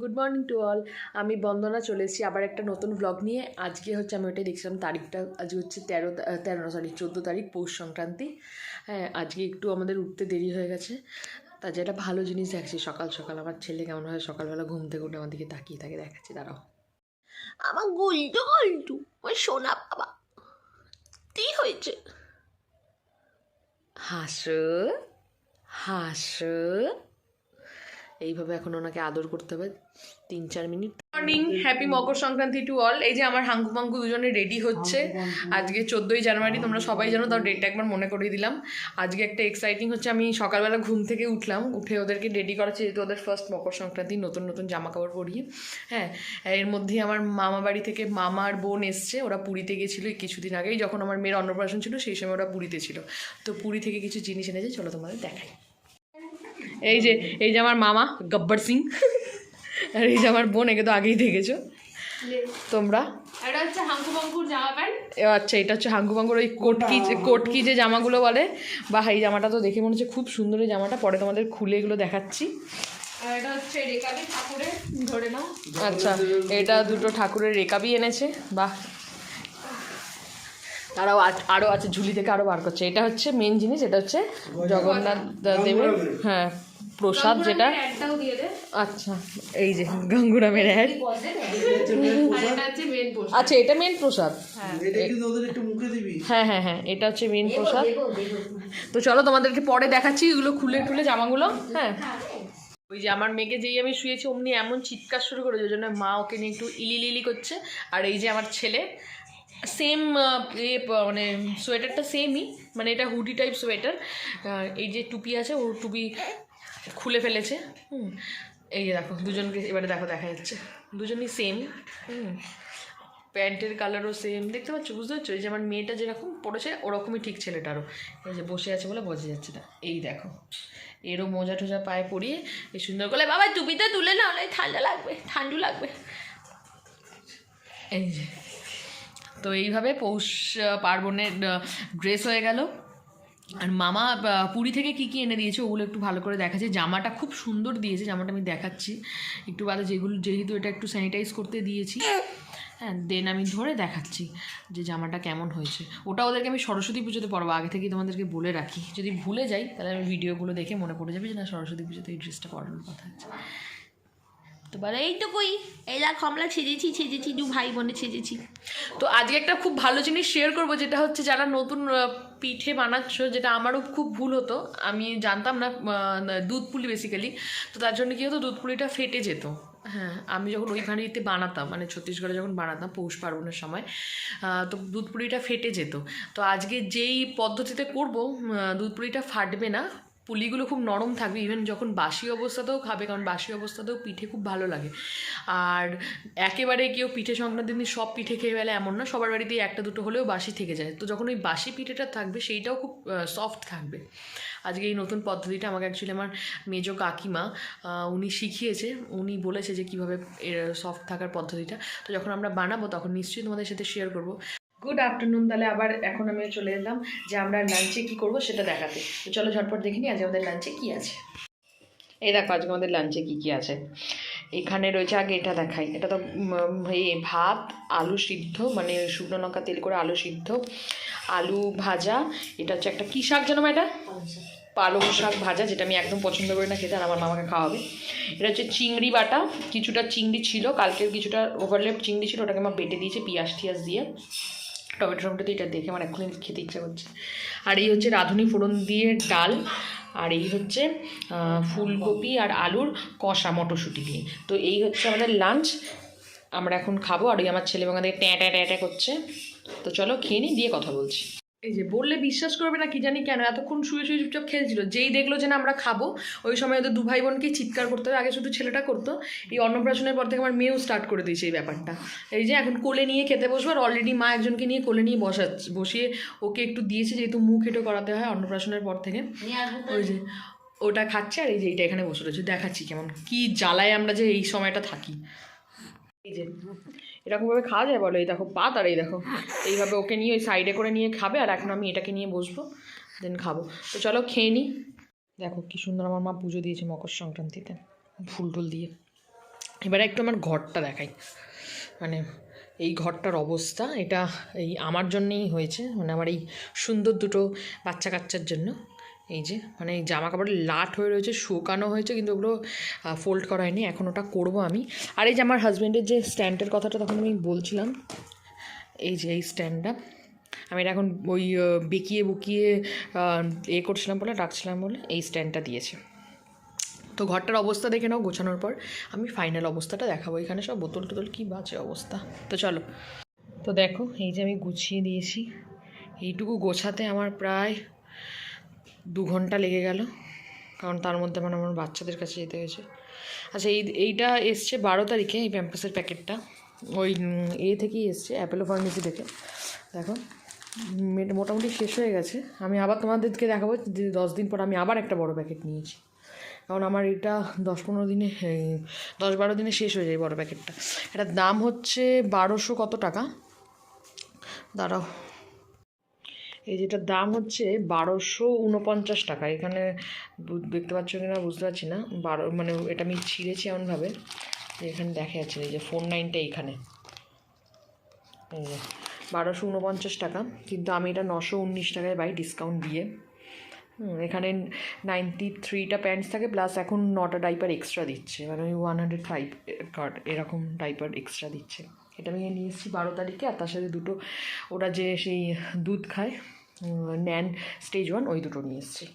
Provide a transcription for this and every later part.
Good morning to all. আমি বন্দনা চলে এসেছি আবার একটা নতুন ব্লগ নিয়ে। আজকে হচ্ছে আমি ওটাই দেখছিলাম তারিখটা, আজকে হচ্ছে 14 পৌষ সংক্রান্তি। হ্যাঁ, আজকে একটু আমাদের উঠতে দেরি হয়ে গেছে। তা যেটা ভালো জিনিস দেখছি, সকাল সকাল আমার ছেলে কেমন হয় সকালবেলা ঘুম থেকে উঠে আমার দিকে তাকিয়ে থাকে, দেখাচ্ছি দাঁড়াও। আমার গুলটু গুলটু, আমার সোনা বাবা, কি হয়েছে? হাসো হাসো। এইভাবে এখন ওনাকে আদর করতে হবে 3-4 minute. Morning, happy Makar Sankranti to all. এই যে আমার হাঙ্কু পাঙ্কু দুজনে রেডি হচ্ছে। আজকে 14ই জানুয়ারি, তোমরা সবাই জানো, তাও ডেটটা একবার মনে করিয়ে দিলাম। আজকে একটা এক্সাইটিং হচ্ছে, আমি সকালবেলা ঘুম থেকে উঠলাম, উঠে ওদেরকে রেডি করাচ্ছি, যেহেতু ওদের ফার্স্ট মকর সংক্রান্তি, নতুন নতুন জামা কাপড় পরিয়ে। হ্যাঁ, এর মধ্যেই আমার মামা বাড়ি থেকে মামার বোন এসছে, ওরা পুরীতে গেছিলো কিছুদিন আগেই, যখন আমার মেয়ের অন্নপ্রাশন ছিল সেই সময় ওরা পুরীতে ছিল। তো পুরী থেকে কিছু জিনিস এনেছে, চলো তোমাদের দেখাই। এই যে আমার মামা গব্বর সিং, আর এই যে আমার বোন, একে তো আগেই দেখেছো তোমরা। এটা হচ্ছে হাঙ্কু পাঙ্কুর জামা প্যান্ট। আচ্ছা, এটা হচ্ছে হাঙ্কু পাঙ্কুর ওই কোটকি যে জামাগুলো বলে। বা এই জামাটা তো দেখে মনে হচ্ছে খুব সুন্দর এই জামাটা, পরে তোমাদের খুলে এগুলো দেখাচ্ছি। আর এটা হচ্ছে রেকাবি ঠাকুরের, ধরে নাও। আচ্ছা, এটা দুটো ঠাকুরের রেকাবি এনেছে, বাহ। আরও আছে, ঝুলি থেকে আরও বার করছে। এটা হচ্ছে মেন জিনিস, এটা হচ্ছে জগন্নাথ দেবের, হ্যাঁ, প্রসাদ যেটা। আচ্ছা, এই যে গঙ্গুরামের অ্যাড। আচ্ছা, এটা মেন প্রসাদ। হ্যাঁ হ্যাঁ হ্যাঁ, এটা হচ্ছে মেন প্রসাদ। তো চলো তোমাদেরকে পরে দেখাচ্ছি এগুলো খুলে টুলে জামাগুলো। হ্যাঁ, ওই যে আমার মেয়েকে যেই আমি শুয়েছি অমনি এমন চিৎকার শুরু করেছে, ওই জন্য মা ওকে নিয়ে একটু ইলিলিলি করছে। আর এই যে আমার ছেলে, সেম মানে সোয়েটারটা সেমই, মানে এটা হুডি টাইপ সোয়েটার। এই যে টুপি আছে, ও টুপি খুলে ফেলেছে। এই যে দেখো দুজনকে, এবারে দেখো দেখা যাচ্ছে দুজনই সেম। প্যান্টের কালারও সেম, দেখতে পাচ্ছ, বুঝতে পারছো? এই যে আমার মেয়েটা যেরকম পড়েছে ওরকমই ঠিক ছেলেটারও। এই যে বসে আছে বলে বোঝা যাচ্ছে না। এই দেখো, এরও মোজা টোজা পায়ে পরিয়ে এই সুন্দর করে, বাবা টুপিটা তুলে না, হলে ঠান্ডা লাগবে। এই যে, তো এইভাবে পৌষ পার্বণের ড্রেস হয়ে গেল। আর মামা পুরী থেকে কী কী এনে দিয়েছে ওগুলো একটু ভালো করে দেখাচ্ছে। জামাটা খুব সুন্দর দিয়েছে, জামাটা আমি দেখাচ্ছি একটু বাদে, যেহেতু এটা একটু স্যানিটাইজ করতে দিয়েছি। হ্যাঁ, দেন আমি ধরে দেখাচ্ছি যে জামাটা কেমন হয়েছে। ওটা ওদেরকে আমি সরস্বতী পুজোতে পরবো, আগে থেকেই তোমাদেরকে বলে রাখি, যদি ভুলে যাই তাহলে আমি ভিডিওগুলো দেখে মনে পড়ে যাবে যে না, সরস্বতী পুজোতে এই ড্রেসটা পরানোর কথা আছে। তো বলে এইটুকুই, এই দেখ আমরা ছেজেছি দু ভাই বোনে ছেজেছি। তো আজকে একটা খুব ভালো জিনিস শেয়ার করবো, যেটা হচ্ছে যারা নতুন পিঠে বানাচ্ছ, যেটা আমারও খুব ভুল হতো, আমি জানতাম না দুধ পুলি বেসিক্যালি। তো তার জন্য কী হতো, দুধ পুলিটা ফেটে যেত। হ্যাঁ, আমি যখন ওই ভাঁড়িতে বানাতাম, মানে ছত্তিশগড়ে যখন বানাতাম পৌষ পার্বণের সময়, তো দুধ পুলিটা ফেটে যেত। তো আজকে যেই পদ্ধতিতে করবো, দুধ পুলিটা ফাটবে না, পুলিগুলো খুব নরম থাকবে, ইভেন যখন বাসি অবস্থাতেও খাবে, কারণ বাসি অবস্থাতেও পিঠে খুব ভালো লাগে। আর একেবারে কেউ পিঠে সংক্রান্তির দিন সব পিঠে খেয়ে ফেলে এমন না, সবার বাড়িতেই একটা দুটো হলেও বাসি থেকে যায়। তো যখন ওই বাসি পিঠেটা থাকবে সেইটাও খুব সফট থাকবে। আজকে এই নতুন পদ্ধতিটা আমাকে অ্যাকচুয়ালি আমার মেজো কাকিমা উনি শিখিয়েছে, উনি বলেছে যে কীভাবে এর সফট থাকার পদ্ধতিটা। তো যখন আমরা বানাবো তখন নিশ্চয়ই তোমাদের সাথে শেয়ার করবো। Good afternoon. তাহলে আবার এখন আমি চলে এলাম যে আমরা লাঞ্চে কী করবো সেটা দেখাতে। তো চলো ঝটপট দেখে নিই আজ আমাদের লাঞ্চে কী আছে। এই দেখো আজকে আমাদের লাঞ্চে কী কী আছে। এখানে রয়েছে, আগে এটা দেখাই, এটা তো ভাত, আলু সিদ্ধ, মানে শুকনো লঙ্কা তেল করে আলু সিদ্ধ, আলু ভাজা, এটা হচ্ছে একটা কী শাক যেন এটা, পালং শাক ভাজা, যেটা আমি একদম পছন্দ করি না খেতে, আর আমার মামাকে খাওয়াবে। এটা হচ্ছে চিংড়ি বাটা, কিছুটা চিংড়ি ছিল কালকের, কিছুটা ওভারলেপ চিংড়ি ছিল, ওটাকে আমার বেটে দিয়েছে পিঁয়াজ টিয়াজ দিয়ে, টমেটো দিয়ে। এটা দেখে আমার এক্ষুনি খেতে ইচ্ছা করছে। আর এই হচ্ছে রাঁধুনি ফোড়ন দিয়ে ডাল, আর এই হচ্ছে ফুলকপি আর আলুর কষা মটরশুঁটি দিয়ে। তো এই হচ্ছে আমাদের লাঞ্চ, আমরা এখন খাবো। আর ওই আমার ছেলে আমাদের ট্যাঁ করছে। তো চলো খেয়ে নিই, দিয়ে কথা বলছি। এই যে বললে বিশ্বাস করবে না, কি জানি কেন এতক্ষণ শুয়ে চুপচাপ খেলছিল, যেই দেখলো যে না আমরা খাবো, ওই সময় ওদের দু ভাই বোনকে চিৎকার করতে হবে। আগে শুধু ছেলেটা করতো, এই অন্নপ্রাশনের পর থেকে আমার মেয়েও স্টার্ট করে দিয়েছে এই ব্যাপারটা। এই যে এখন কোলে নিয়ে খেতে বসবো, আর অলরেডি মা একজনকে নিয়ে কোলে নিয়ে বসিয়ে ওকে একটু দিয়েছে, যেহেতু মুখ হেঁটো করাতে হয় অন্নপ্রাশনের পর থেকে। ওই যে ওটা খাচ্ছে, আর এই যে এইটা এখানে বসে রয়েছে, দেখাচ্ছি কেমন কি জ্বালায় আমরা যে এই সময়টা থাকি। এই যে এরকমভাবে খাওয়া যায় বলো, এই দেখো পাত, আর এই দেখো এইভাবে ওকে নিয়ে ওই সাইডে করে নিয়ে খাবে, আর এখন আমি এটাকে নিয়ে বসবো, দেন খাবো। তো চলো খেয়ে নিই। দেখো কি সুন্দর আমার মা পুজো দিয়েছে মকর সংক্রান্তিতে, ফুল টুল দিয়ে। এবারে একটু আমার ঘরটা দেখাই, মানে এই ঘরটার অবস্থা, এটা এই আমার জন্যেই হয়েছে, মানে আমার এই সুন্দর দুটো বাচ্চা কাচ্চার জন্য। এই যে মানে এই জামা কাপড় লাট হয়ে রয়েছে, শুকানো হয়েছে কিন্তু ওগুলো ফোল্ড করা হয়নি, এখন ওটা করবো আমি। আর এই যে আমার হাজব্যান্ডের যে স্ট্যান্ডের কথাটা তখন আমি বলছিলাম, এই যে এই স্ট্যান্ডটা আমি এটা এখন ওই বেঁকিয়ে বুকিয়ে করছিলাম বলে, ডাকছিলাম বলে এই স্ট্যান্ডটা দিয়েছে। তো ঘরটার অবস্থা দেখে নাও গোছানোর পর, আমি ফাইনাল অবস্থাটা দেখাবো। এখানে সব বোতল টোতল কী বাজে অবস্থা। তো চলো, তো দেখো এই যে আমি গুছিয়ে দিয়েছি, এইটুকু গোছাতে আমার প্রায় 2 ঘন্টা লেগে গেল, কারণ তার মধ্যে মানে আমার বাচ্চাদের কাছে যেতে হয়েছে। আচ্ছা এইটা এসছে 12 তারিখে, এই প্যাম্পাসের প্যাকেটটা ওই থেকেই এসছে, অ্যাপেলো ফার্মেসি থেকে। দেখো মোটামুটি শেষ হয়ে গেছে। আমি আবার তোমাদেরকে দেখাবো যে 10 দিন পর আমি আবার একটা বড় প্যাকেট নিয়েছি, কারণ আমার এটা 10-15 দিনে 10-12 দিনে শেষ হয়ে যায় বড় প্যাকেটটা। এটার দাম হচ্ছে 1200 কত টাকা, দাঁড়াও, এই যেটার দাম হচ্ছে 1249 টাকা। এখানে দেখতে পাচ্ছ কিনা বুঝতে পারছি না, মানে এটা আমি ছিঁড়েছি এমনভাবে যে এখানে দেখা যাচ্ছে, এই যে 49টা এইখানে, এই যে 1249 টাকা, কিন্তু আমি এটা 919 টাকায় পাই ডিসকাউন্ট দিয়ে। এখানে 93টা প্যান্টস থাকে, প্লাস এখন 9টা ডাইপার এক্সট্রা দিচ্ছে, মানে ওই 105 কার্ড এরকম ডাইপার এক্সট্রা দিচ্ছে। এটা আমি নিয়ে এসেছি 12 তারিখে, আর তার সাথে দুটো ওরা যে সেই দুধ খায় ন্যান স্টেজ 1, ওই দুটো নিয়ে এসেছি।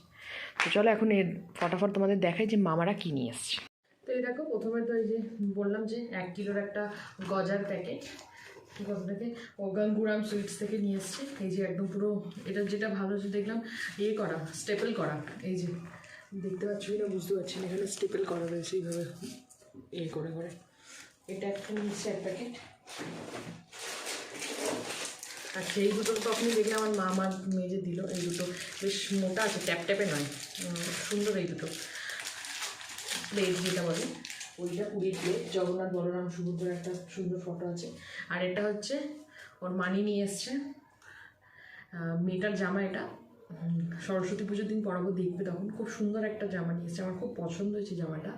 তো চলো এখন এর ফটাফট তোমাদের দেখাই যে মামারা কী নিয়ে এসছে। তো এই দেখো, প্রথমে তো এই যে বললাম যে 1 কিলোর একটা গজার প্যাকেট, কত থেকে ও গঙ্গুরাম সুইটস থেকে নিয়ে এসছে। এই যে একদম পুরো, এটা যেটা ভালো যে দেখলাম করা, স্টেপল করা, এই যে দেখতে পাচ্ছি না, বুঝতে পারছি না, এখানে স্টেপল করা রয়েছে এইভাবে করে করে। এটা একটা নিচ্ছে 1 প্যাকেট। আর সেই দুটো তো আপনি দেখলে আমার মা আমার মেজে দিল, এই দুটো বেশ মোটা আছে, ট্যাপ ট্যাপে নয়, সুন্দর এই দুটো প্লেট যেটা বলে, ওইটা 20 প্লেট, জগন্নাথ বলরাম সুভদ্রার একটা সুন্দর ফটো আছে। আর এটা হচ্ছে ওর মানি নিয়ে এসছে, মেয়েটার জামা, এটা সরস্বতী পুজোর দিন পরাবো, দেখবে তখন। খুব সুন্দর একটা জামা নিয়ে এসছে, আমার খুব পছন্দ হয়েছে জামাটা,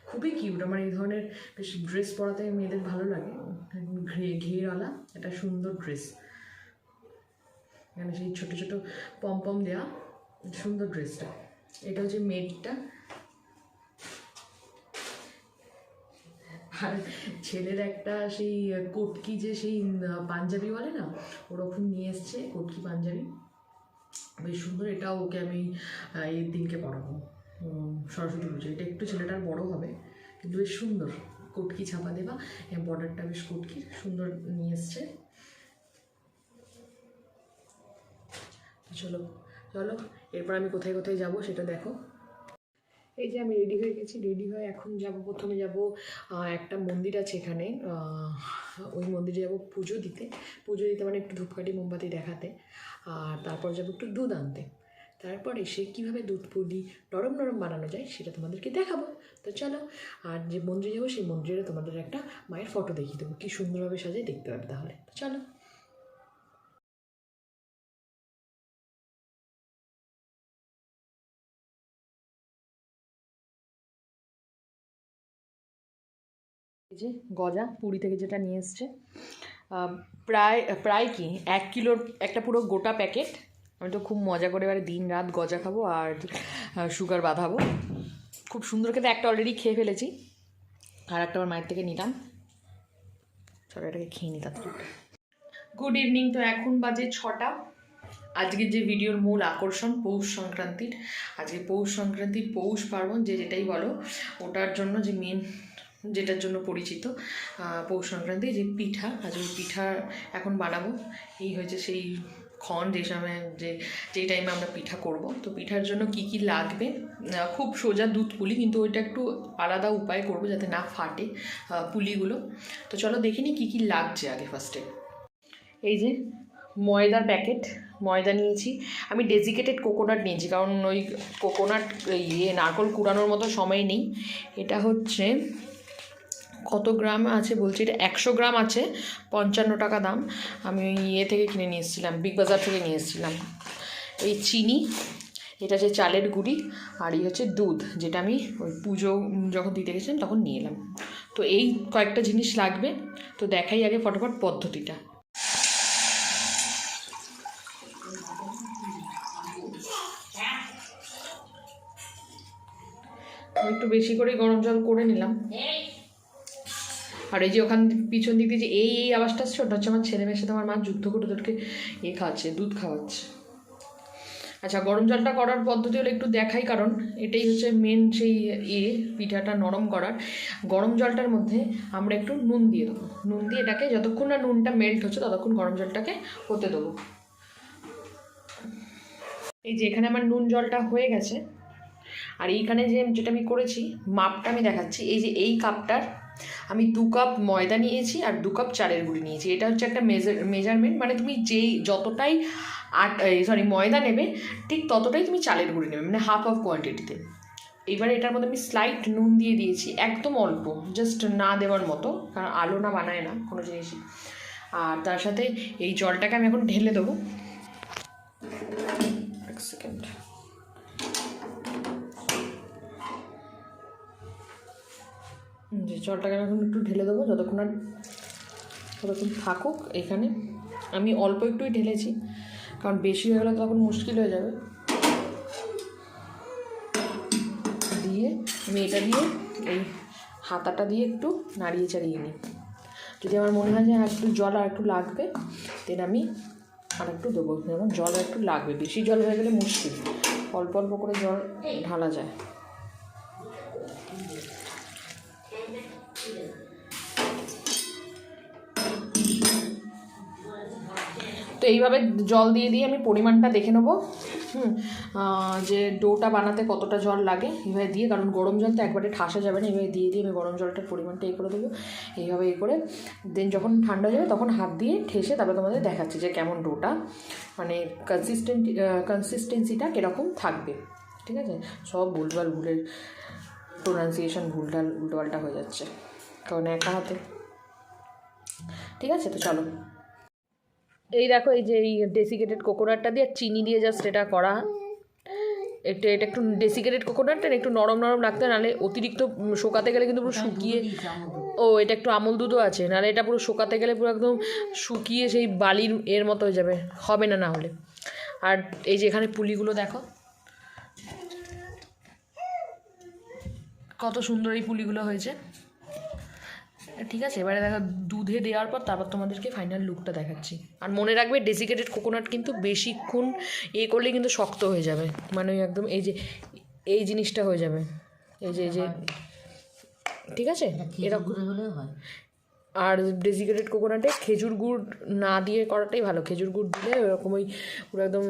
খুবই কিউট। আমার এই ধরনের বেশ ড্রেস পরাতে মেয়েদের ভালো লাগে, ঘেরওয়ালা একটা সুন্দর ড্রেস, এখানে সেই ছোটো ছোটো পম পম দেওয়া, সুন্দর ড্রেসটা। এটা হচ্ছে মেয়েটা। আর ছেলের একটা সেই কটকি, যে সেই পাঞ্জাবি বলে না, ওরকম নিয়ে এসছে কটকি পাঞ্জাবি, বেশ সুন্দর। এটাও ওকে আমি এই দিনকে পরাবো, সরস্বতী পুজো। এটা একটু ছেলেটার বড় হবে, কিন্তু বেশ সুন্দর, কটকি ছাপা দেওয়া, বর্ডারটা বেশ কটকির সুন্দর নিয়ে এসছে। চলো চলো, এরপর আমি কোথায় কোথায় যাব সেটা দেখো। এই যে আমি রেডি হয়ে গেছি, রেডি হয়ে এখন যাব, প্রথমে যাব একটা মন্দির আছে এখানে, ওই মন্দিরে যাব পুজো দিতে মানে একটু ধূপকাঠি মোমবাতি দেখাতে, আর তারপর যাব একটু দুধ আনতে, তারপর এসে কীভাবে দুধ পুলি নরম নরম বানানো যায় সেটা তোমাদেরকে দেখাবো। তো চলো, আর যে মন্দিরে যাবো সেই মন্দিরে তোমাদের একটা মায়ের ফটো দেখিয়ে দেবো, কী সুন্দরভাবে সাজায়, দেখতে পাবে তাহলে। চলো। এই যে গজা পুরী থেকে যেটা নিয়ে এসছে, প্রায় প্রায় কি 1 কিলোর একটা পুরো গোটা প্যাকেট। আমি তো খুব মজা করে এবারে দিন রাত গজা খাবো আর সুগার বাঁধাবো, খুব সুন্দর খেতে। একটা অলরেডি খেয়ে ফেলেছি, আর একটা আমার মায়ের থেকে নিলাম, চলো এটাকে খেয়ে নিই তাড়াতাড়ি। গুড ইভিনিং, তো এখন বাজে 6টা। আজকে যে ভিডিওর মূল আকর্ষণ পৌষ সংক্রান্তির, আজকে পৌষ সংক্রান্তির পৌষ পার্বণ, যে যেটাই বলো, ওটার জন্য যে মেন, যেটার জন্য পরিচিত পৌষ সংক্রান্তি, যে পিঠা, আজ ওই পিঠা এখন বানাবো। এই হয়েছে সেই ক্ষণ যে সময় যে টাইমে আমরা পিঠা করব। তো পিঠার জন্য কি কি লাগবে, খুব সোজা দুধ পুলি, কিন্তু ওইটা একটু আলাদা উপায় করব যাতে না ফাটে পুলিগুলো। তো চলো দেখে নিই কী কী লাগছে আগে। ফার্স্টে এই যে ময়দার প্যাকেট, ময়দা নিয়েছি আমি, ডেজিকেটেড কোকোনাট নিয়েছি, কারণ ওই কোকোনাট নারকোল কুড়ানোর মতো সময় নেই। এটা হচ্ছে কত গ্রাম আছে বলছি, এটা 100 গ্রাম আছে, 55 টাকা দাম। আমি ওই থেকে কিনে নিয়ে এসেছিলাম, বিগ বাজার থেকে নিয়ে এসেছিলাম। এই চিনি, এটা হচ্ছে চালের গুঁড়ি, আর এই হচ্ছে দুধ, যেটা আমি ওই পুজো যখন দিতে গেছিলাম তখন নিয়ে এলাম। তো এই কয়েকটা জিনিস লাগবে, তো দেখাই আগে ফটাফট পদ্ধতিটা। আমি একটু বেশি করে গরম জল করে নিলাম। আর এই যে ওখান পিছন দিক দিয়ে যে এই আওয়াজটা আসছে, ওটা হচ্ছে আমার ছেলে মেয়ের সাথে আমার মা যুদ্ধ করে ওদেরকে খাওয়াচ্ছে, দুধ খাওয়াচ্ছে। আচ্ছা, গরম জলটা করার পদ্ধতি হলো একটু দেখাই, কারণ এটাই হচ্ছে মেন সেই পিঠাটা নরম করার। গরম জলটার মধ্যে আমরা একটু নুন দিয়ে দেবো। নুন দিয়ে এটাকে যতক্ষণ না নুনটা মেল্ট হচ্ছে ততক্ষণ গরম জলটাকে হতে দেবো। এই যে এখানে আমার নুন জলটা হয়ে গেছে। আর এইখানে যেটা আমি করেছি মাপটা আমি দেখাচ্ছি। এই যে এই কাপটার আমি 2 কাপ ময়দা নিয়েছি আর 2 কাপ চালের গুঁড়ি নিয়েছি। এটা হচ্ছে একটা মেজারমেন্ট, মানে তুমি যতটাই ময়দা নেবে ঠিক ততটাই তুমি চালের গুঁড়ি নেবে, মানে হাফ অফ কোয়ান্টিটিতে। এবারে এটার মধ্যে আমি স্লাইট নুন দিয়ে দিয়েছি, একদম অল্প, জাস্ট না দেওয়ার মতো, কারণ আলো না বানায় না কোনো জিনিসই। আর তার সাথে এই জলটাকে আমি এখন ঢেলে দেবো। এক সেকেন্ড। যে জলটাকে আমি এখন একটু ঢেলে দেবো, যতক্ষণ থাকুক এখানে। আমি অল্প একটুই ঢেলেছি, কারণ বেশি হয়ে গেলে তখন মুশকিল হয়ে যাবে। দিয়ে আমি এটা দিয়ে এই হাতাটা দিয়ে একটু নাড়িয়ে চাড়িয়ে নিই। যদি আমার মনে হয় যে একটু জল আর একটু লাগবে, দেন আমি আর একটু দেবো। যেমন জল আর একটু লাগবে, বেশি জল হয়ে গেলে মুশকিল, অল্প অল্প করে জল ঢালা যায়। তো এইভাবে জল দিয়ে দিয়ে আমি পরিমাণটা দেখে নেবো, যে ডোটা বানাতে কতটা জল লাগে এইভাবে দিয়ে, কারণ গরম জল তো একবারে ঠাসা যাবে না। এইভাবে দিয়ে দিয়ে আমি গরম জলটার পরিমাণটা করে দেবো, এইভাবে করে। দেন যখন ঠান্ডা যাবে তখন হাত দিয়ে ঠেসে তারপরে তোমাদের দেখাচ্ছি যে কেমন ডোটা, মানে কনসিস্টেন্সিটা কীরকম থাকবে। ঠিক আছে, সব ভুলের প্রোনাউন্সিয়েশন উল্টোপাল্টা হয়ে যাচ্ছে কারণ একা হাতে। ঠিক আছে, তো চলো। এই দেখো, এই যে এই ডেসিকেটেড কোকোনাটটা দিয়ে চিনি দিয়ে জাস্ট এটা করা। এটা একটু ডেসিকেটেড কোকোনাটটা একটু নরম নরম রাখতে, নাহলে অতিরিক্ত শোকাতে গেলে কিন্তু পুরো শুকিয়ে, এটা একটু আমুল দুধও আছে, নাহলে এটা পুরো শোকাতে গেলে পুরো একদম শুকিয়ে সেই বালির এর মতো হয়ে যাবে, হবে না না হলে। আর এই যে এখানে পুলিগুলো দেখো কত সুন্দর এই পুলিগুলো হয়েছে। ঠিক আছে, এবারে দেখো দুধে দেওয়ার পর তারপর তোমাদেরকে ফাইনাল লুকটা দেখাচ্ছি। আর মনে রাখবে ডেসিকেটেড কোকোনাট কিন্তু বেশিক্ষণ করলে কিন্তু শক্ত হয়ে যাবে, মানে ওই একদম এই যে এই জিনিসটা হয়ে যাবে, এই যে ঠিক আছে এরকম হলেও হয়। আর ডেসিকেটেড কোকোনাটে খেজুর গুড় না দিয়ে করাটাই ভালো। খেজুর গুড় দিলে ওরকম ওই পুরো একদম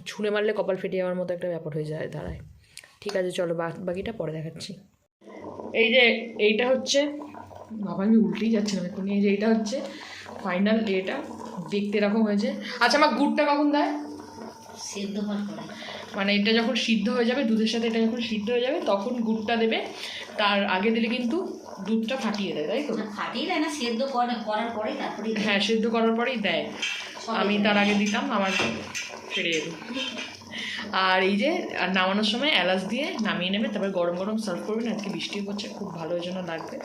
ছুঁড়ে মারলে কপাল ফেটে যাওয়ার মতো একটা ব্যাপার হয়ে যায় দাঁড়ায়। ঠিক আছে, চলো বাকিটা পরে দেখাচ্ছি। এই যে এইটা হচ্ছে, বাবা আমি উল্টেই যাচ্ছি না এখন। এই যে এটা হচ্ছে ফাইনাল, এটা দেখতে এরকম হয়েছে। আচ্ছা, আমার গুড়টা কখন দেয়? সেদ্ধ মানে এটা যখন সিদ্ধ হয়ে যাবে, দুধের সাথে এটা যখন সিদ্ধ হয়ে যাবে তখন গুড়টা দেবে। তার আগে দিলে কিন্তু দুধটা ফাটিয়ে দেয়, তাই তো? ফাটিয়ে দেয় না, সেদ্ধ করার পরেই তারপরে। হ্যাঁ, সেদ্ধ করার পরেই দেয়। আমি তার আগে দিতাম, আমার ফেরে যেত। আর এই যে নামানোর সময় এলাচ দিয়ে নামিয়ে নেবে, তারপর গরম গরম সার্ভ করবেন। আজকে বৃষ্টি হচ্ছে, খুব ভালো, ওই জন্য লাগবে।